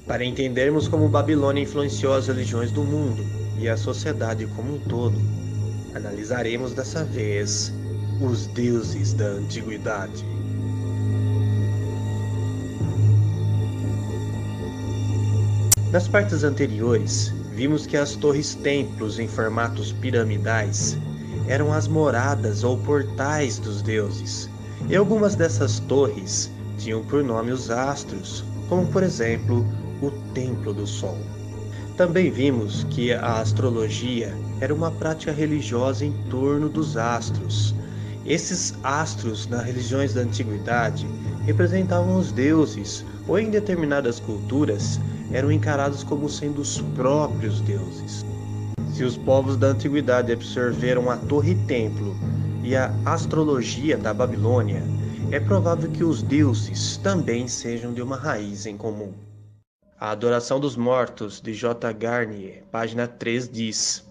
Para entendermos como Babilônia influenciou as religiões do mundo e a sociedade como um todo, analisaremos dessa vez os deuses da antiguidade. Nas partes anteriores, vimos que as torres-templos em formatos piramidais eram as moradas ou portais dos deuses, e algumas dessas torres tinham por nome os astros, como por exemplo o Templo do Sol. Também vimos que a astrologia era uma prática religiosa em torno dos astros. Esses astros nas religiões da antiguidade representavam os deuses, ou em determinadas culturas eram encarados como sendo os próprios deuses. Se os povos da antiguidade absorveram a torre-templo e a astrologia da Babilônia, é provável que os deuses também sejam de uma raiz em comum. A Adoração dos Mortos, de J. Garnier, página 3, diz: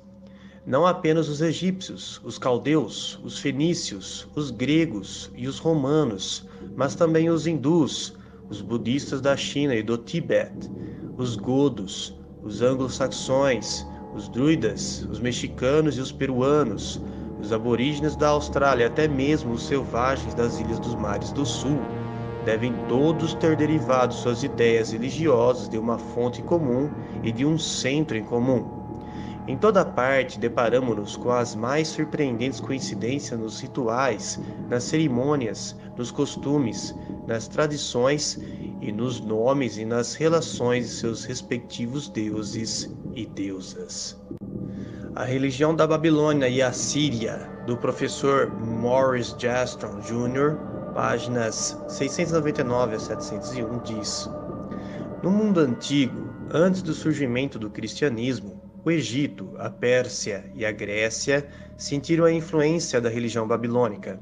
não apenas os egípcios, os caldeus, os fenícios, os gregos e os romanos, mas também os hindus, os budistas da China e do Tibete, os godos, os anglo-saxões, os druidas, os mexicanos e os peruanos, os aborígenes da Austrália e até mesmo os selvagens das ilhas dos mares do sul, devem todos ter derivado suas ideias religiosas de uma fonte comum e de um centro em comum. Em toda parte, deparamos-nos com as mais surpreendentes coincidências nos rituais, nas cerimônias, nos costumes, nas tradições e nos nomes e nas relações de seus respectivos deuses e deusas. A religião da Babilônia e a Síria, do professor Morris Jastrow Jr., páginas 699 a 701, diz: no mundo antigo, antes do surgimento do cristianismo, o Egito, a Pérsia e a Grécia sentiram a influência da religião babilônica.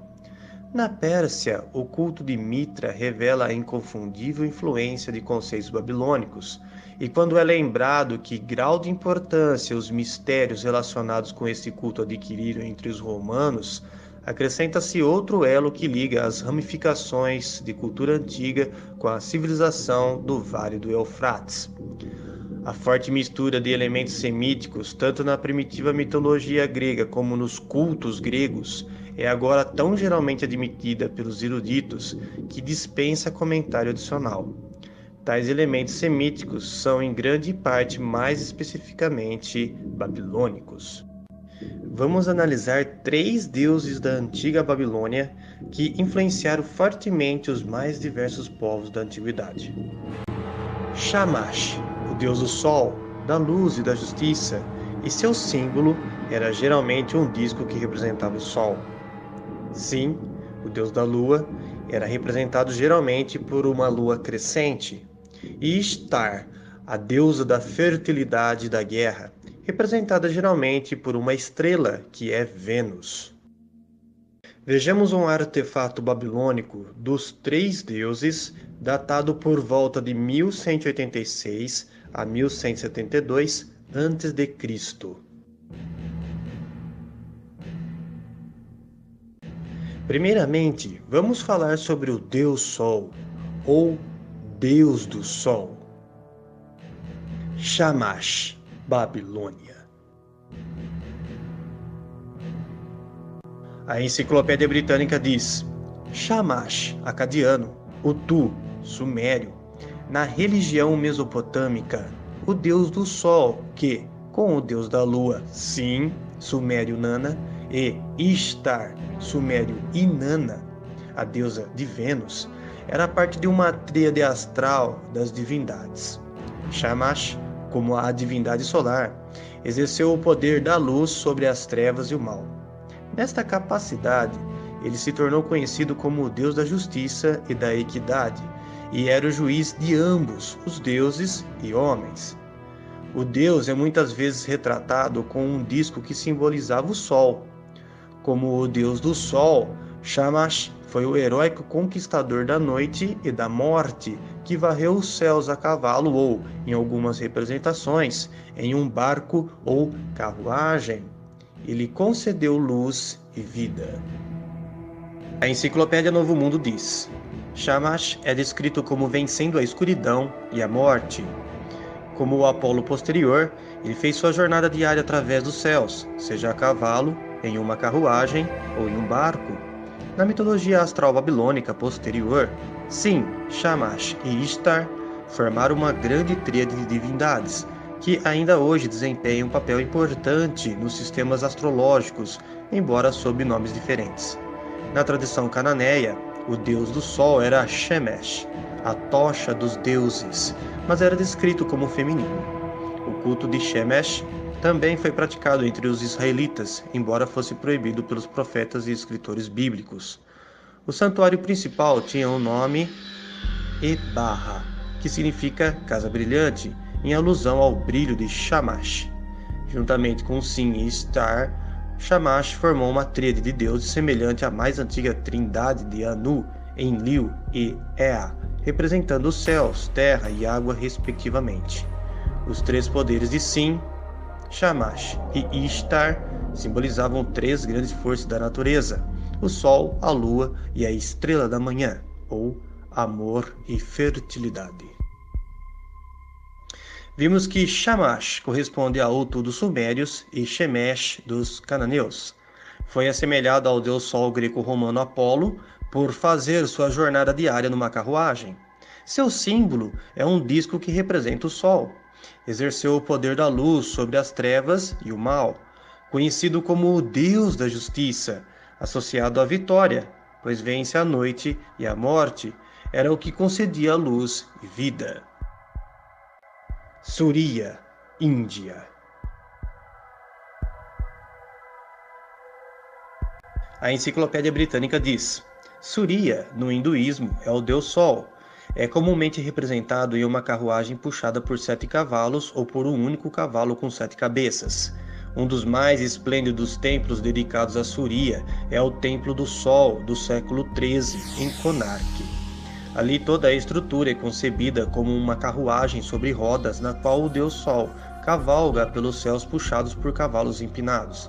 Na Pérsia, o culto de Mitra revela a inconfundível influência de conceitos babilônicos, e quando é lembrado que grau de importância os mistérios relacionados com este culto adquiriram entre os romanos, acrescenta-se outro elo que liga as ramificações de cultura antiga com a civilização do Vale do Eufrates. A forte mistura de elementos semíticos, tanto na primitiva mitologia grega como nos cultos gregos, é agora tão geralmente admitida pelos eruditos que dispensa comentário adicional. Tais elementos semíticos são em grande parte mais especificamente babilônicos. Vamos analisar 3 deuses da antiga Babilônia que influenciaram fortemente os mais diversos povos da antiguidade. Shamash, o deus do sol, da luz e da justiça, e seu símbolo era geralmente um disco que representava o sol. Sim, o deus da lua era representado geralmente por uma lua crescente. E Ishtar, a deusa da fertilidade e da guerra, representada geralmente por uma estrela, que é Vênus. Vejamos um artefato babilônico dos 3 deuses, datado por volta de 1186 a 1172 a.C. Primeiramente, vamos falar sobre o Deus Sol, ou Deus do Sol. Shamash, Babilônia. A Enciclopédia Britânica diz: Shamash, acadiano, Utu, sumério, na religião mesopotâmica, o deus do sol que, com o deus da lua, Sim, sumério Nana, e Ishtar, sumério Inanna, a deusa de Vênus, era parte de uma tríade astral das divindades. Shamash, como a divindade solar, exerceu o poder da luz sobre as trevas e o mal. Nesta capacidade, ele se tornou conhecido como o deus da justiça e da equidade, e era o juiz de ambos, os deuses e homens. O deus é muitas vezes retratado com um disco que simbolizava o sol. Como o deus do sol, Shamash foi o heróico conquistador da noite e da morte, que varreu os céus a cavalo ou, em algumas representações, em um barco ou carruagem. Ele concedeu luz e vida. A Enciclopédia Novo Mundo diz: Shamash é descrito como vencendo a escuridão e a morte. Como o Apolo posterior, ele fez sua jornada diária através dos céus, seja a cavalo, em uma carruagem ou em um barco. Na mitologia astral babilônica posterior, Sin, Shamash e Ishtar formaram uma grande tríade de divindades, que ainda hoje desempenham um papel importante nos sistemas astrológicos, embora sob nomes diferentes. Na tradição cananeia, o deus do sol era Shemesh, a tocha dos deuses, mas era descrito como feminino. O culto de Shemesh também foi praticado entre os israelitas, embora fosse proibido pelos profetas e escritores bíblicos. O santuário principal tinha o nome Ebarra, que significa casa brilhante, em alusão ao brilho de Shamash. Juntamente com Sin e Star, Shamash formou uma tríade de deuses semelhante à mais antiga trindade de Anu, Enlil e Ea, representando os céus, terra e água respectivamente. Os três poderes de Sin, Shamash e Ishtar simbolizavam três grandes forças da natureza: o sol, a lua e a estrela da manhã, ou amor e fertilidade. Vimos que Shamash corresponde a Utu dos sumérios e Shemesh dos cananeus. Foi assemelhado ao deus sol greco-romano Apolo por fazer sua jornada diária numa carruagem. Seu símbolo é um disco que representa o sol. Exerceu o poder da luz sobre as trevas e o mal, conhecido como o deus da justiça, associado à vitória, pois vence a noite e a morte, era o que concedia a luz e vida. Surya, Índia. A Enciclopédia Britânica diz: Surya, no hinduísmo, é o deus Sol. É comumente representado em uma carruagem puxada por 7 cavalos ou por um único cavalo com 7 cabeças. Um dos mais esplêndidos templos dedicados a Surya é o Templo do Sol, do século XIII, em Konark. Ali toda a estrutura é concebida como uma carruagem sobre rodas na qual o deus Sol cavalga pelos céus puxados por cavalos empinados.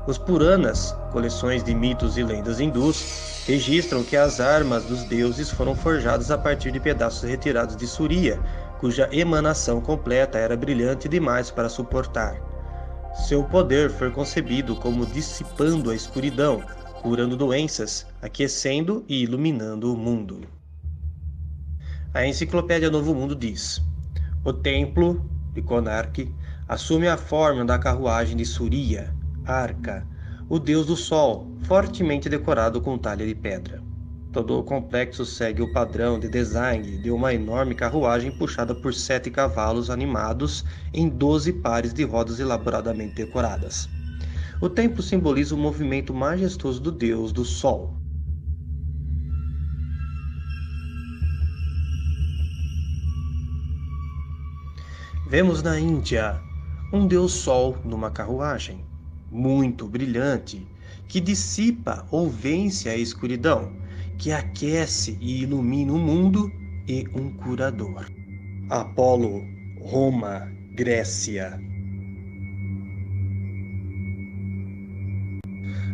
Os Puranas, coleções de mitos e lendas hindus, registram que as armas dos deuses foram forjadas a partir de pedaços retirados de Surya, cuja emanação completa era brilhante demais para suportar. Seu poder foi concebido como dissipando a escuridão, curando doenças, aquecendo e iluminando o mundo. A Enciclopédia Novo Mundo diz: o templo de Konark assume a forma da carruagem de Surya, Arca, o deus do sol, fortemente decorado com talha de pedra. Todo o complexo segue o padrão de design de uma enorme carruagem puxada por 7 cavalos animados em 12 pares de rodas elaboradamente decoradas. O templo simboliza o movimento majestoso do deus do sol. Vemos na Índia um deus sol numa carruagem, muito brilhante, que dissipa ou vence a escuridão, que aquece e ilumina o mundo, e um curador. Apolo, Roma, Grécia.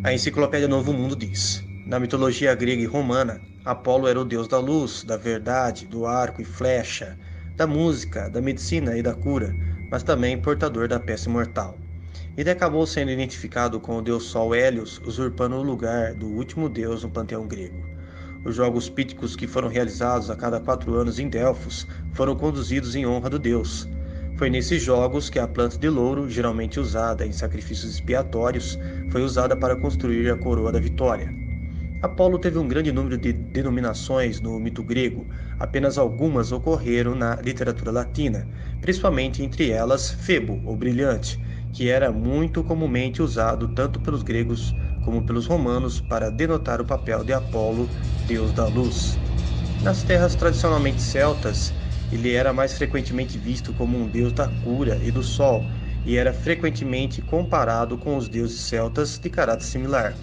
A Enciclopédia Novo Mundo diz: na mitologia grega e romana, Apolo era o deus da luz, da verdade, do arco e flecha, da música, da medicina e da cura, mas também portador da peste mortal. Ele acabou sendo identificado com o deus Sol Hélios, usurpando o lugar do último deus no panteão grego. Os jogos píticos que foram realizados a cada 4 anos em Delfos foram conduzidos em honra do deus. Foi nesses jogos que a planta de louro, geralmente usada em sacrifícios expiatórios, foi usada para construir a coroa da vitória. Apolo teve um grande número de denominações no mito grego, apenas algumas ocorreram na literatura latina, principalmente entre elas Febo, ou brilhante, que era muito comumente usado tanto pelos gregos como pelos romanos para denotar o papel de Apolo, deus da luz. Nas terras tradicionalmente celtas, ele era mais frequentemente visto como um deus da cura e do sol, e era frequentemente comparado com os deuses celtas de caráter similar.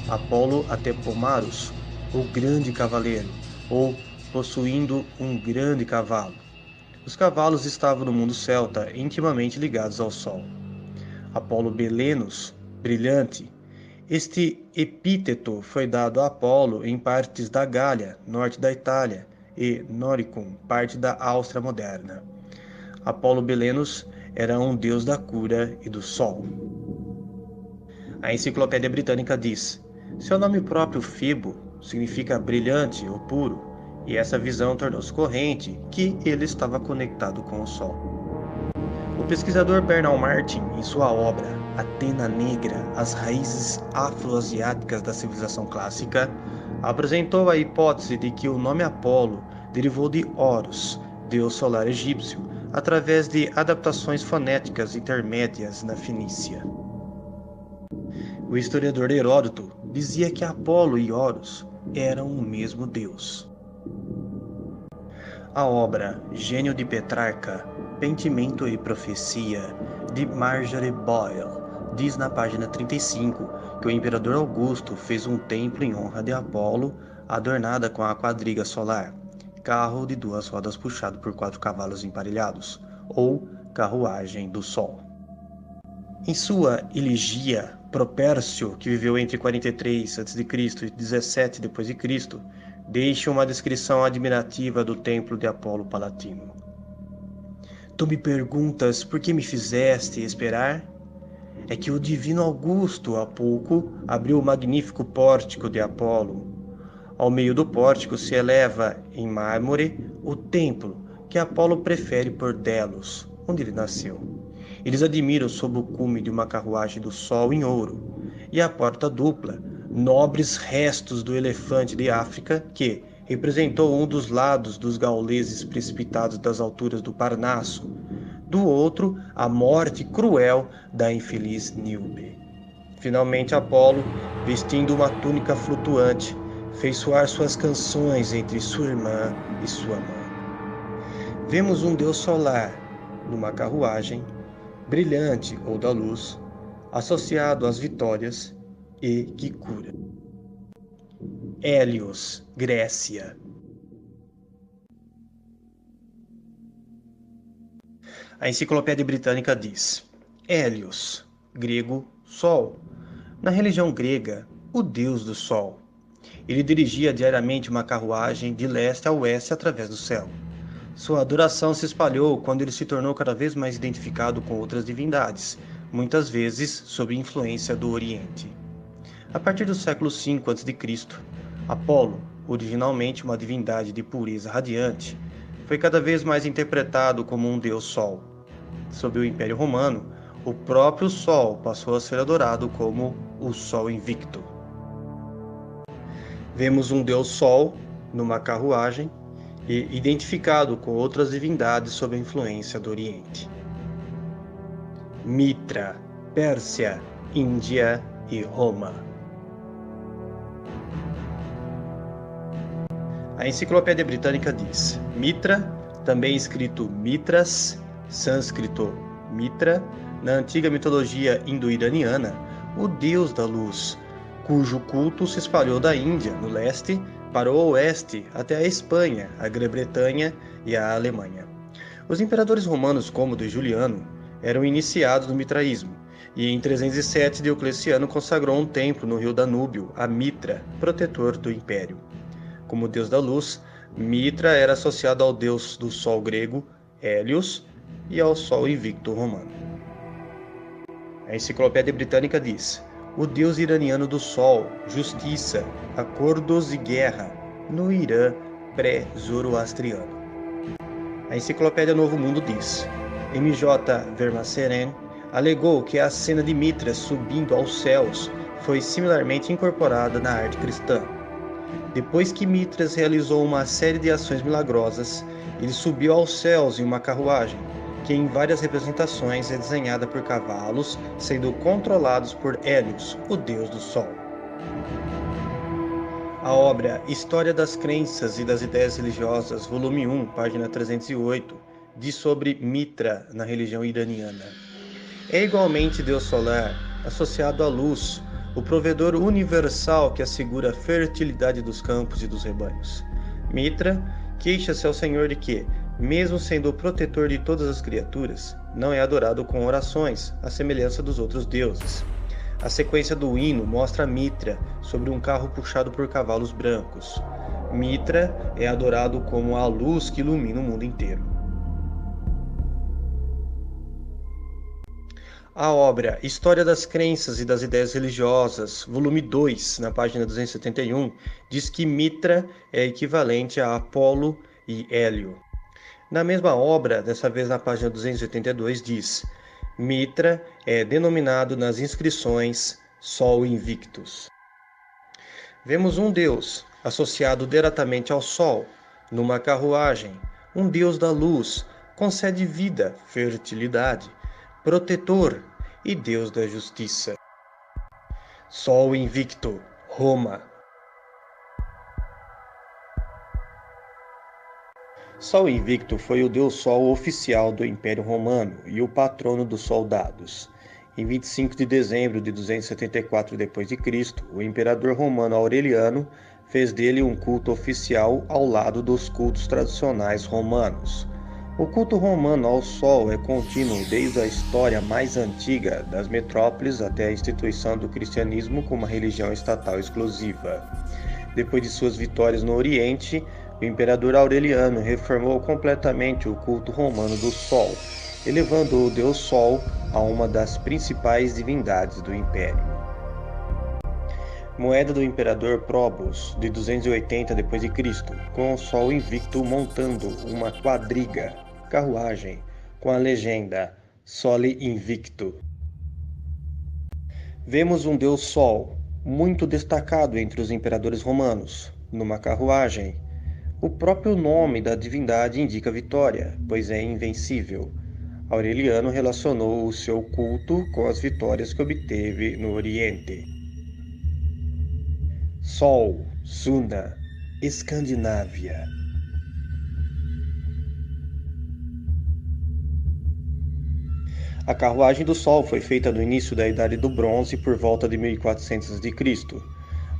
Apolo Atepomarus, o grande cavaleiro, ou possuindo um grande cavalo. Os cavalos estavam no mundo celta intimamente ligados ao sol. Apolo Belenus, brilhante. Este epíteto foi dado a Apolo em partes da Gália, norte da Itália, e Noricum, parte da Áustria moderna. Apolo Belenus era um deus da cura e do sol. A Enciclopédia Britânica diz: seu nome próprio, Fibo, significa brilhante ou puro, e essa visão tornou-se corrente que ele estava conectado com o sol. O pesquisador Bernal Martin, em sua obra Atena Negra, as raízes afroasiáticas da civilização clássica, apresentou a hipótese de que o nome Apolo derivou de Horus, deus solar egípcio, através de adaptações fonéticas intermédias na Fenícia. O historiador Heródoto dizia que Apolo e Horus eram o mesmo deus. A obra Gênio de Petrarca, Pentimento e Profecia, de Marjorie Boyle, diz na página 35 que o imperador Augusto fez um templo em honra de Apolo, adornada com a quadriga solar, carro de 2 rodas puxado por 4 cavalos emparelhados, ou carruagem do sol. Em sua elegia, Propércio, que viveu entre 43 a.C. e 17 d.C., deixa uma descrição admirativa do templo de Apolo Palatino. Tu me perguntas por que me fizeste esperar? É que o divino Augusto, há pouco, abriu o magnífico pórtico de Apolo. Ao meio do pórtico se eleva, em mármore, o templo que Apolo prefere por Delos, onde ele nasceu. Eles admiram sob o cume de uma carruagem do sol em ouro, e a porta dupla, nobres restos do elefante de África, que representou um dos lados dos gauleses precipitados das alturas do Parnasso, do outro, a morte cruel da infeliz Níobe. Finalmente Apolo, vestindo uma túnica flutuante, fez soar suas canções entre sua irmã e sua mãe. Vemos um deus solar numa carruagem, brilhante ou da luz, associado às vitórias e que cura. Hélios, Grécia. A Enciclopédia Britânica diz: Hélios, grego, sol. Na religião grega, o deus do sol. Ele dirigia diariamente uma carruagem de leste a oeste através do céu. Sua adoração se espalhou quando ele se tornou cada vez mais identificado com outras divindades, muitas vezes sob influência do Oriente. A partir do século V a.C., Apolo, originalmente uma divindade de pureza radiante, foi cada vez mais interpretado como um deus sol. Sob o Império Romano, o próprio sol passou a ser adorado como o Sol Invicto. Vemos um deus sol numa carruagem e identificado com outras divindades sob a influência do Oriente. Mitra, Pérsia, Índia e Roma. A Enciclopédia Britânica diz: Mitra, também escrito Mitras, sânscrito Mitra, na antiga mitologia indo-iraniana, o deus da luz, cujo culto se espalhou da Índia, no leste, para o oeste, até a Espanha, a Grã-Bretanha e a Alemanha. Os imperadores romanos Cômodo e Juliano eram iniciados no mitraísmo, e em 307 Diocleciano consagrou um templo no rio Danúbio a Mitra, protetor do império. Como deus da luz, Mitra era associado ao deus do sol grego, Hélios, e ao sol invicto romano. A Enciclopédia Britânica diz: o deus iraniano do sol, justiça, acordos e guerra, no Irã pré-zoroastriano. A Enciclopédia Novo Mundo diz: M.J. Vermaseren alegou que a cena de Mitra subindo aos céus foi similarmente incorporada na arte cristã. Depois que Mitras realizou uma série de ações milagrosas, ele subiu aos céus em uma carruagem, que em várias representações é desenhada por cavalos, sendo controlados por Hélios, o deus do sol. A obra História das Crenças e das Ideias Religiosas, volume 1, página 308, diz sobre Mitra na religião iraniana. É igualmente deus solar, associado à luz, o provedor universal que assegura a fertilidade dos campos e dos rebanhos. Mitra queixa-se ao Senhor de que, mesmo sendo o protetor de todas as criaturas, não é adorado com orações, à semelhança dos outros deuses. A sequência do hino mostra Mitra sobre um carro puxado por cavalos brancos. Mitra é adorado como a luz que ilumina o mundo inteiro. A obra História das Crenças e das Ideias Religiosas, volume 2, na página 271, diz que Mitra é equivalente a Apolo e Hélio. Na mesma obra, dessa vez na página 282, diz: Mitra é denominado nas inscrições Sol Invictus. Vemos um deus associado diretamente ao Sol, numa carruagem, um deus da luz, concede vida, fertilidade, protetor e deus da justiça. Sol invicto, Roma. Sol invicto foi o deus Sol oficial do Império Romano e o patrono dos soldados. Em 25 de dezembro de 274 d.C., o imperador romano Aureliano fez dele um culto oficial ao lado dos cultos tradicionais romanos. O culto romano ao Sol é contínuo desde a história mais antiga das metrópoles até a instituição do cristianismo como uma religião estatal exclusiva. Depois de suas vitórias no Oriente, o imperador Aureliano reformou completamente o culto romano do Sol, elevando o deus Sol a uma das principais divindades do império. Moeda do imperador Probus, de 280 d.C., com o Sol invicto montando uma quadriga, carruagem, com a legenda Soli Invicto. Vemos um deus Sol, muito destacado entre os imperadores romanos, numa carruagem. O próprio nome da divindade indica vitória, pois é invencível. Aureliano relacionou o seu culto com as vitórias que obteve no Oriente. Sol, Suna, Escandinávia. A carruagem do Sol foi feita no início da Idade do Bronze por volta de 1400 a.C.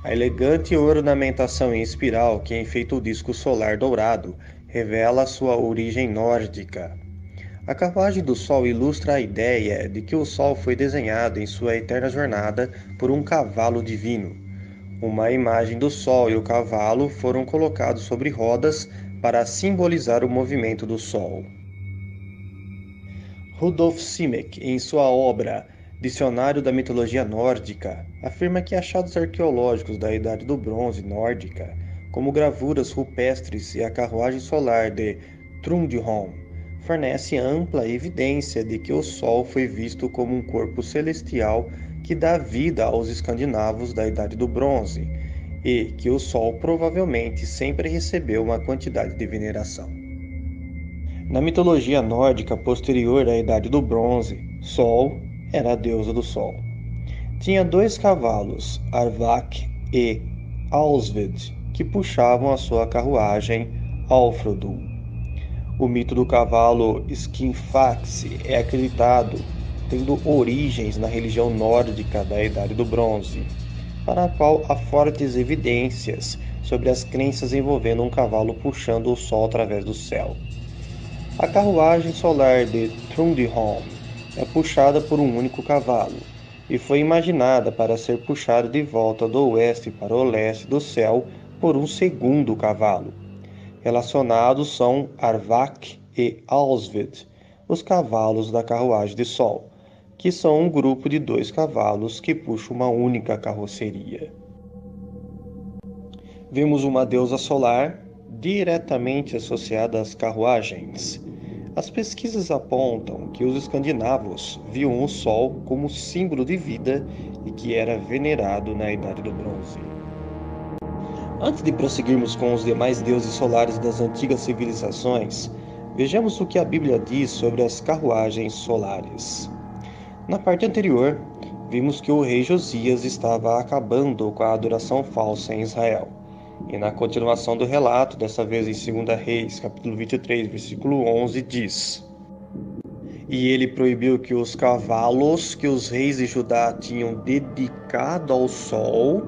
A elegante ornamentação em espiral que enfeita o disco solar dourado revela sua origem nórdica. A carruagem do Sol ilustra a ideia de que o Sol foi desenhado em sua eterna jornada por um cavalo divino. Uma imagem do Sol e o cavalo foram colocados sobre rodas para simbolizar o movimento do Sol. Rudolf Simek, em sua obra Dicionário da Mitologia Nórdica, afirma que achados arqueológicos da Idade do Bronze nórdica, como gravuras rupestres e a carruagem solar de Trundholm, fornece ampla evidência de que o Sol foi visto como um corpo celestial que dá vida aos escandinavos da Idade do Bronze, e que o Sol provavelmente sempre recebeu uma quantidade de veneração. Na mitologia nórdica posterior à Idade do Bronze, Sol era a deusa do Sol. Tinha 2 cavalos, Arvak e Alsved, que puxavam a sua carruagem, Alfrodul. O mito do cavalo Skinfax é acreditado tendo origens na religião nórdica da Idade do Bronze, para a qual há fortes evidências sobre as crenças envolvendo um cavalo puxando o Sol através do céu. A carruagem solar de Trundholm é puxada por um único cavalo e foi imaginada para ser puxada de volta do oeste para o leste do céu por um segundo cavalo. Relacionados são Arvak e Alsved, os cavalos da carruagem de Sol, que são um grupo de 2 cavalos que puxam uma única carroceria. Vemos uma deusa solar diretamente associada às carruagens. As pesquisas apontam que os escandinavos viam o Sol como símbolo de vida e que era venerado na Idade do Bronze. Antes de prosseguirmos com os demais deuses solares das antigas civilizações, vejamos o que a Bíblia diz sobre as carruagens solares. Na parte anterior, vimos que o rei Josias estava acabando com a adoração falsa em Israel. E na continuação do relato, dessa vez em 2 Reis, capítulo 23, versículo 11, diz: E ele proibiu que os cavalos que os reis de Judá tinham dedicado ao Sol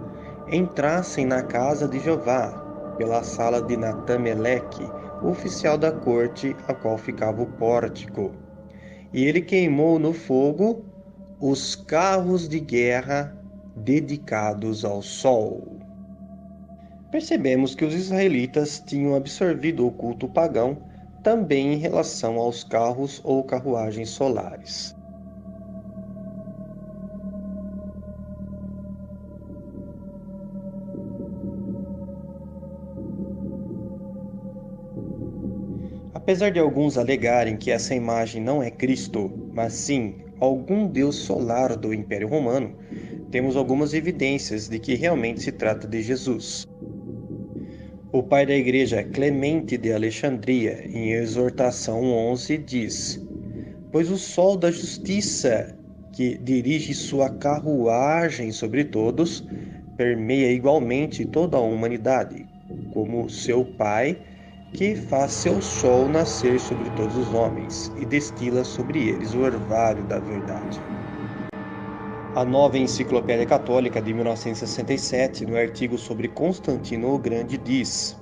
entrassem na casa de Jeová, pela sala de Natã-Meleque, o oficial da corte, a qual ficava o pórtico. E ele queimou no fogo os carros de guerra dedicados ao Sol. Percebemos que os israelitas tinham absorvido o culto pagão também em relação aos carros ou carruagens solares. Apesar de alguns alegarem que essa imagem não é Cristo, mas sim algum deus solar do Império Romano, temos algumas evidências de que realmente se trata de Jesus. O pai da igreja, Clemente de Alexandria, em Exortação 11, diz: Pois o sol da justiça, que dirige sua carruagem sobre todos, permeia igualmente toda a humanidade, como seu pai, que faz seu sol nascer sobre todos os homens e destila sobre eles o orvalho da verdade. A Nova Enciclopédia Católica de 1967, no artigo sobre Constantino o Grande, diz: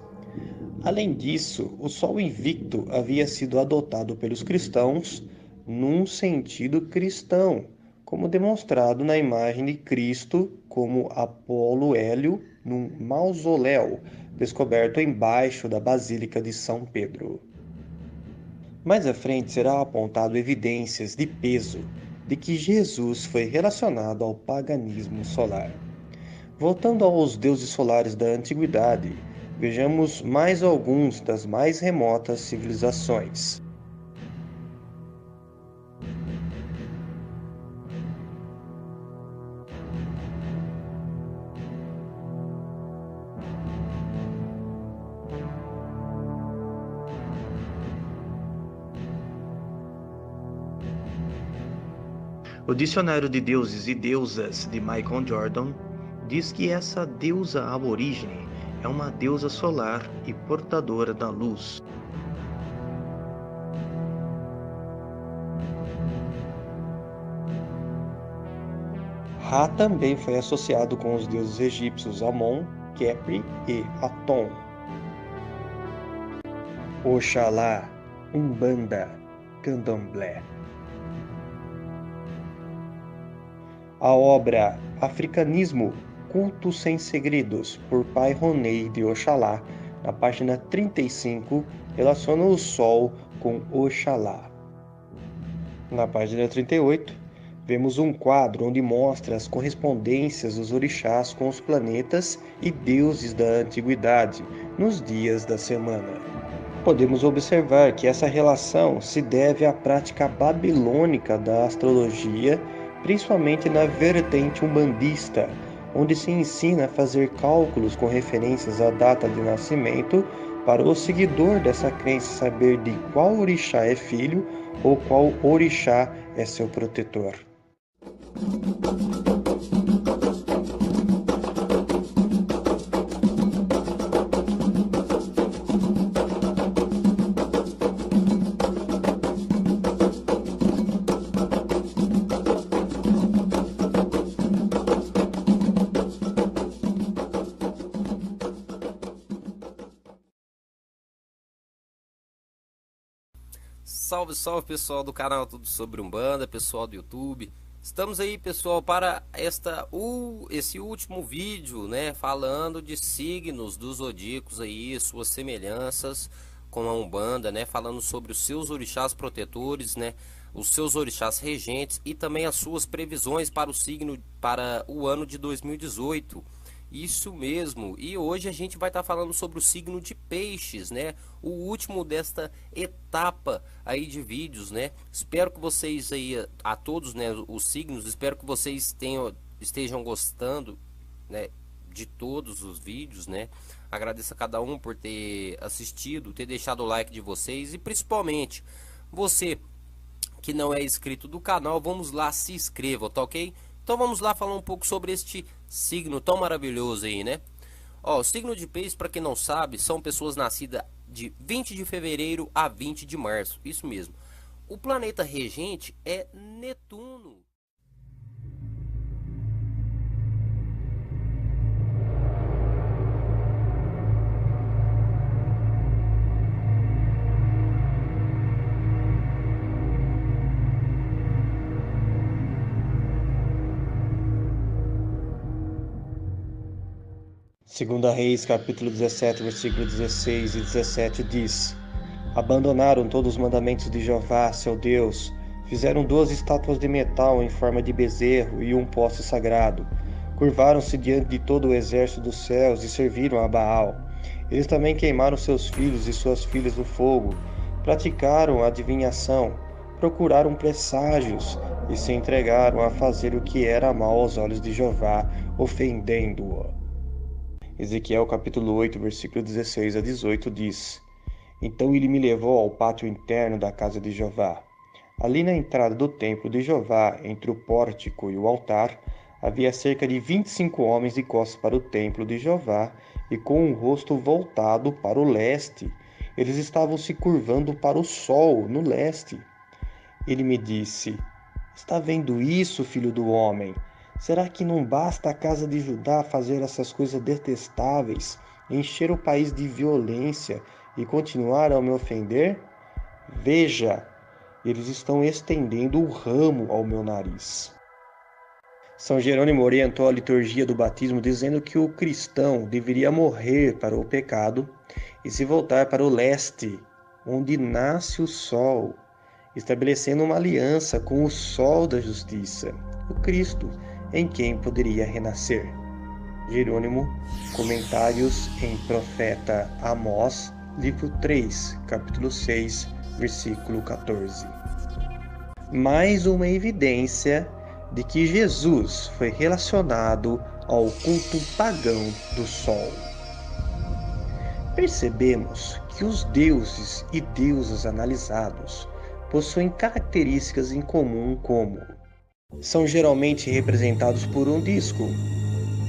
Além disso, o Sol invicto havia sido adotado pelos cristãos num sentido cristão, como demonstrado na imagem de Cristo como Apolo Hélio num mausoléu descoberto embaixo da Basílica de São Pedro. Mais à frente será apontado evidências de peso de que Jesus foi relacionado ao paganismo solar. Voltando aos deuses solares da antiguidade, vejamos mais alguns das mais remotas civilizações. O Dicionário de Deuses e Deusas de Michael Jordan diz que essa deusa aborígene é uma deusa solar e portadora da luz. Ra também foi associado com os deuses egípcios Amon, Khepri e Aton. Oxalá, Umbanda, Candomblé. A obra Africanismo, Culto Sem Segredos, por Pai Ronei de Oxalá, na página 35, relaciona o Sol com Oxalá. Na página 38, vemos um quadro onde mostra as correspondências dos orixás com os planetas e deuses da antiguidade, nos dias da semana. Podemos observar que essa relação se deve à prática babilônica da astrologia, principalmente na vertente umbandista, onde se ensina a fazer cálculos com referências à data de nascimento para o seguidor dessa crença saber de qual orixá é filho ou qual orixá é seu protetor. Salve, salve pessoal do canal Tudo Sobre Umbanda, pessoal do YouTube. Estamos aí, pessoal, para esse último vídeo, né, falando de signos dos zodíacos aí, suas semelhanças com a Umbanda, né, falando sobre os seus orixás protetores, né, os seus orixás regentes e também as suas previsões para o signo para o ano de 2018. Isso mesmo, e hoje a gente vai estar falando sobre o signo de Peixes, né? O último desta etapa aí de vídeos, né? Espero que vocês aí, a todos, né, os signos, espero que vocês estejam gostando, né, de todos os vídeos, né? Agradeço a cada um por ter assistido, ter deixado o like de vocês e principalmente você que não é inscrito do canal, vamos lá, se inscreva, tá ok? Então vamos lá falar um pouco sobre este signo tão maravilhoso aí, né? Ó, o signo de Peixes, para quem não sabe, são pessoas nascidas de 20 de fevereiro a 20 de março, isso mesmo. O planeta regente é Netuno. Segunda Reis, capítulo 17, versículo 16 e 17 diz: Abandonaram todos os mandamentos de Jeová, seu Deus, fizeram 2 estátuas de metal em forma de bezerro e um poste sagrado. Curvaram-se diante de todo o exército dos céus e serviram a Baal. Eles também queimaram seus filhos e suas filhas no fogo, Praticaram adivinhação, procuraram presságios e se entregaram a fazer o que era mal aos olhos de Jeová, ofendendo-o. Ezequiel capítulo 8, versículo 16 a 18 diz: Então ele me levou ao pátio interno da casa de Jeová. Ali na entrada do templo de Jeová, entre o pórtico e o altar, havia cerca de 25 homens de costas para o templo de Jeová e com o rosto voltado para o leste. Eles estavam se curvando para o sol no leste. Ele me disse: Está vendo isso, filho do homem? Será que não basta a casa de Judá fazer essas coisas detestáveis, encher o país de violência e continuar a me ofender? Veja, eles estão estendendo o ramo ao meu nariz. São Jerônimo orientou a liturgia do batismo dizendo que o cristão deveria morrer para o pecado e se voltar para o leste, onde nasce o sol, estabelecendo uma aliança com o sol da justiça, o Cristo, em quem poderia renascer. Jerônimo, Comentários em Profeta Amós, livro 3, capítulo 6, versículo 14. Mais uma evidência de que Jesus foi relacionado ao culto pagão do sol. Percebemos que os deuses e deusas analisados possuem características em comum, como são geralmente representados por um disco,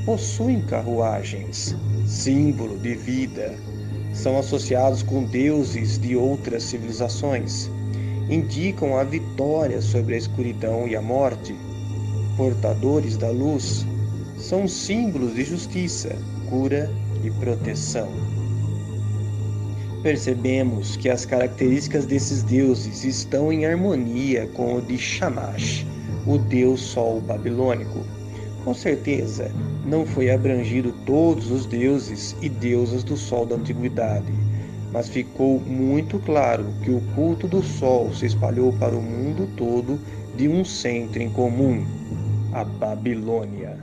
possuem carruagens, símbolo de vida, são associados com deuses de outras civilizações, indicam a vitória sobre a escuridão e a morte, portadores da luz, são símbolos de justiça, cura e proteção. Percebemos que as características desses deuses estão em harmonia com o de Shamash, o deus sol babilônico. Com certeza, não foi abrangido todos os deuses e deusas do sol da antiguidade, mas ficou muito claro que o culto do sol se espalhou para o mundo todo de um centro em comum, a Babilônia.